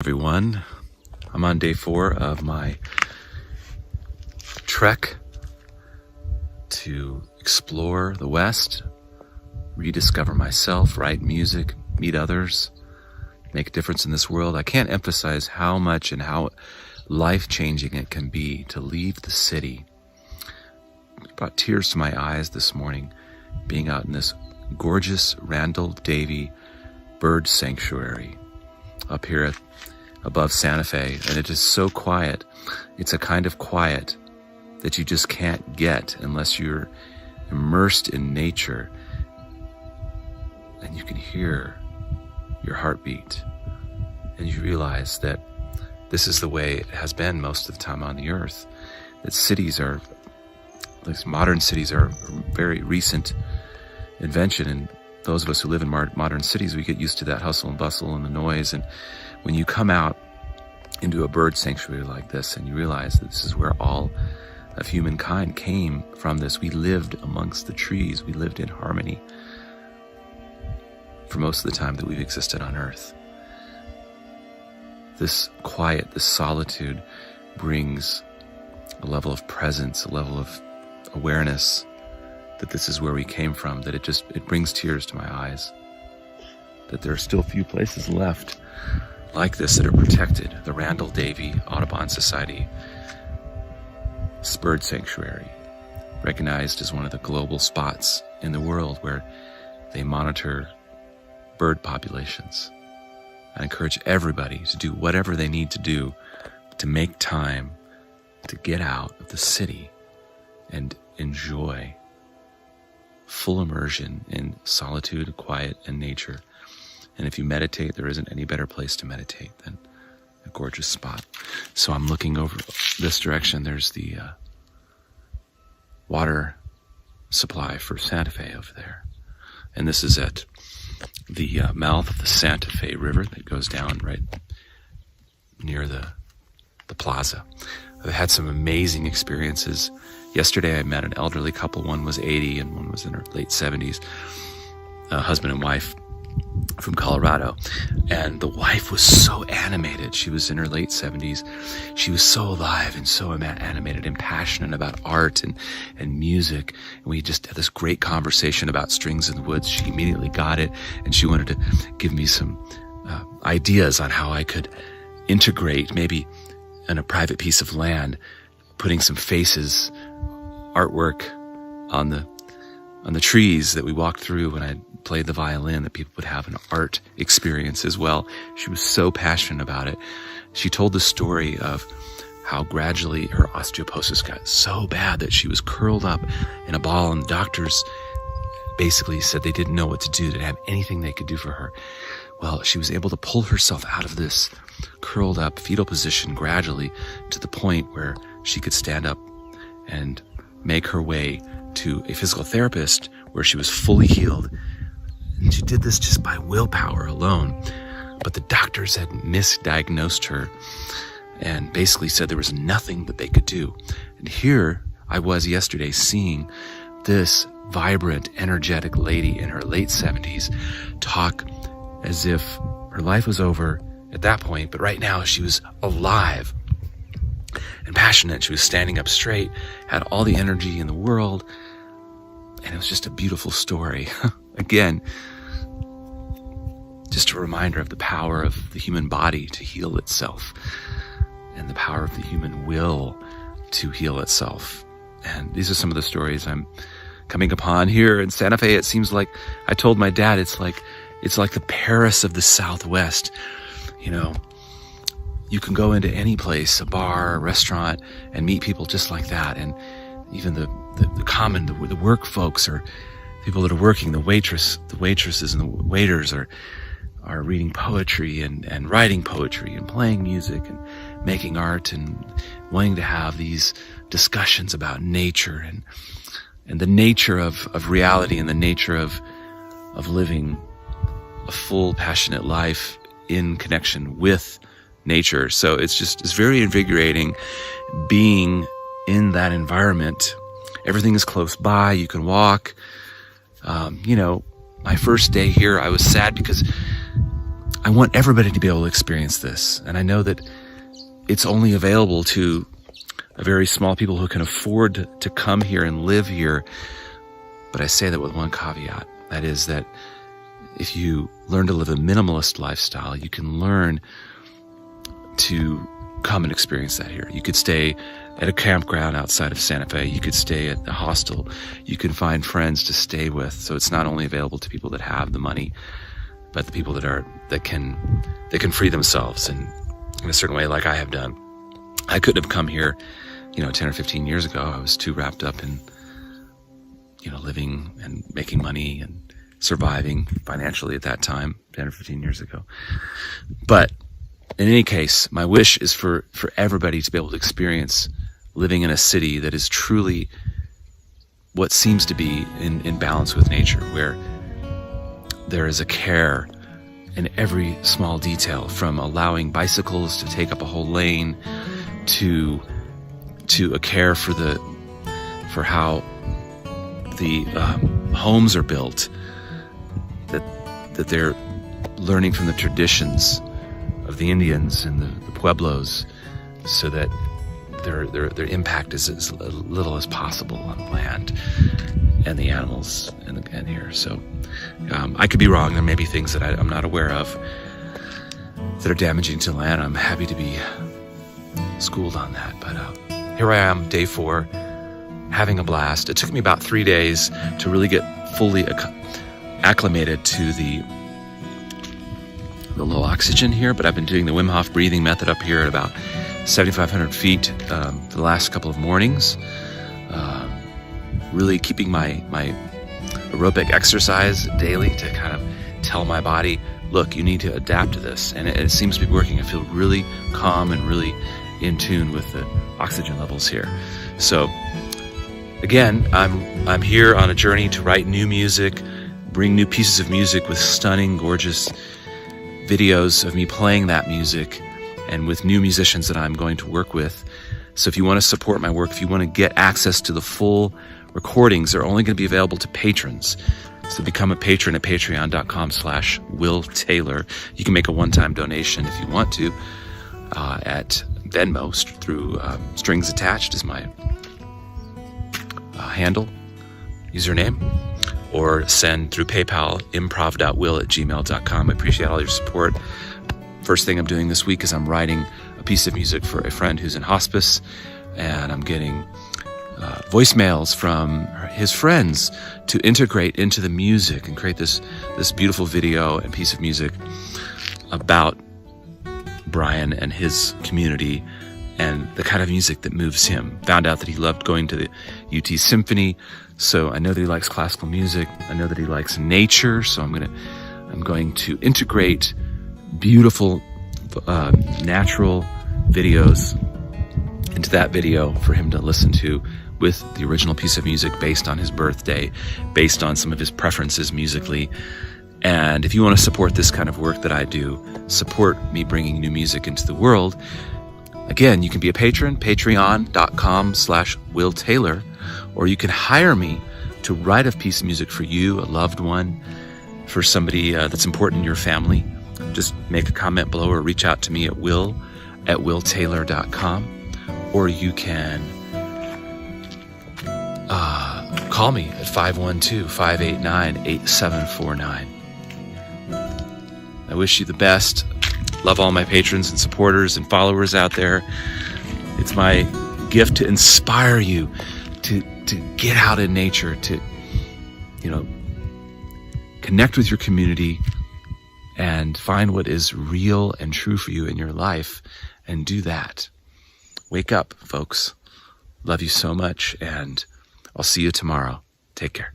Everyone, I'm on day 4 of my trek to explore the West, rediscover myself, write music, meet others, make a difference in this world. I can't emphasize how much and how life-changing it can be to leave the city. It brought tears to my eyes this morning being out in this gorgeous Randall Davey bird sanctuary up here above Santa Fe, and it is so quiet. It's a kind of quiet that you just can't get unless you're immersed in nature, and you can hear your heartbeat, and you realize that this is the way it has been most of the time on the earth. That cities are, like modern cities, are a very recent invention, and those of us who live in modern cities, we get used to that hustle and bustle and the noise. And when you come out into a bird sanctuary like this and you realize that this is where all of humankind came from, this, we lived amongst the trees, we lived in harmony for most of the time that we've existed on earth. This quiet, this solitude brings a level of presence, a level of awareness that this is where we came from, that it brings tears to my eyes, that there are still few places left like this that are protected. The Randall Davey Audubon Society Bird Sanctuary, recognized as one of the global spots in the world where they monitor bird populations. I encourage everybody to do whatever they need to do to make time to get out of the city and enjoy full immersion in solitude, quiet, and nature. And if you meditate, there isn't any better place to meditate than a gorgeous spot. So I'm looking over this direction. There's the water supply for Santa Fe over there. And this is at the mouth of the Santa Fe River that goes down right near the plaza. I've had some amazing experiences. Yesterday I met an elderly couple. One was 80 and one was in her late 70s, husband and wife from Colorado. And the wife was so animated. She was in her late 70s. She was so alive and so animated and passionate about art and music. And we just had this great conversation about strings in the woods. She immediately got it, and she wanted to give me some ideas on how I could integrate, maybe on a private piece of land, putting some faces, artwork on the trees that we walked through when I played the violin, that people would have an art experience as well. She was so passionate about it. She told the story of how gradually her osteoporosis got so bad that she was curled up in a ball, and the doctors basically said they didn't know what to do. They didn't have anything they could do for her. Well, she was able to pull herself out of this curled up fetal position gradually to the point where she could stand up and make her way to a physical therapist where she was fully healed. And she did this just by willpower alone. But the doctors had misdiagnosed her and basically said there was nothing that they could do. And here I was yesterday seeing this vibrant, energetic lady in her late 70s talk as if her life was over at that point, but right now she was alive and passionate. She was standing up straight, had all the energy in the world, and it was just a beautiful story. Again, just a reminder of the power of the human body to heal itself and the power of the human will to heal itself. And these are some of the stories I'm coming upon here in Santa Fe. It seems like, I told my dad, it's like the Paris of the Southwest. You know, you can go into any place, a bar, a restaurant, and meet people just like that. And even the work folks, or people that are working, the waitresses and the waiters are reading poetry and writing poetry and playing music and making art and wanting to have these discussions about nature and the nature of reality and the nature of living a full, passionate life in connection with nature. So it's very invigorating being in that environment. Everything is close by. You can walk. My first day here, I was sad because I want everybody to be able to experience this. And I know that it's only available to a very small people who can afford to come here and live here. But I say that with one caveat. That is that if you learn to live a minimalist lifestyle, you can learn to come and experience that here. You could stay at a campground outside of Santa Fe. You could stay at a hostel. You can find friends to stay with. So it's not only available to people that have the money, but the people that can free themselves in a certain way, like I have done. I couldn't have come here, 10 or 15 years ago. I was too wrapped up in, living and making money and surviving financially at that time, 10 or 15 years ago. But in any case, my wish is for everybody to be able to experience living in a city that is truly what seems to be in balance with nature, where there is a care in every small detail, from allowing bicycles to take up a whole lane to a care for how the homes are built, that they're learning from the traditions of the Indians and the Pueblos, so that their impact is as little as possible on the land and the animals and here. So I could be wrong. There may be things that I'm not aware of that are damaging to the land. I'm happy to be schooled on that. But here I am, day 4, having a blast. It took me about 3 days to really get fully acclimated to the low oxygen here, but I've been doing the Wim Hof breathing method up here at about 7,500 feet for the last couple of mornings. Really keeping my aerobic exercise daily to kind of tell my body, look, you need to adapt to this. And it seems to be working. I feel really calm and really in tune with the oxygen levels here. So again, I'm here on a journey to write new music, bring new pieces of music with stunning, gorgeous videos of me playing that music, and with new musicians that I'm going to work with. So if you want to support my work, if you want to get access to the full recordings, they're only going to be available to patrons. So become a patron at patreon.com/Will Taylor. You can make a one-time donation if you want to at Venmo through StringsAttached is my handle, username, or send through PayPal, improv.will@gmail.com. I appreciate all your support. First thing I'm doing this week is I'm writing a piece of music for a friend who's in hospice, and I'm getting voicemails from his friends to integrate into the music and create this beautiful video and piece of music about Brian and his community and the kind of music that moves him. Found out that he loved going to the UT Symphony, so I know that he likes classical music. I know that he likes nature, so I'm going to integrate beautiful natural videos into that video for him to listen to, with the original piece of music based on his birthday, based on some of his preferences musically. And if you want to support this kind of work that I do, support me bringing new music into the world, again, you can be a patron, patreon.com/Will Taylor, or you can hire me to write a piece of music for you, a loved one, for somebody that's important in your family. Just make a comment below or reach out to me at will@willtaylor.com, or you can call me at 512-589-8749. I wish you the best. Love all my patrons and supporters and followers out there. It's my gift to inspire you to get out in nature, to connect with your community and find what is real and true for you in your life, and do that. Wake up, folks. Love you so much, and I'll see you tomorrow. Take care.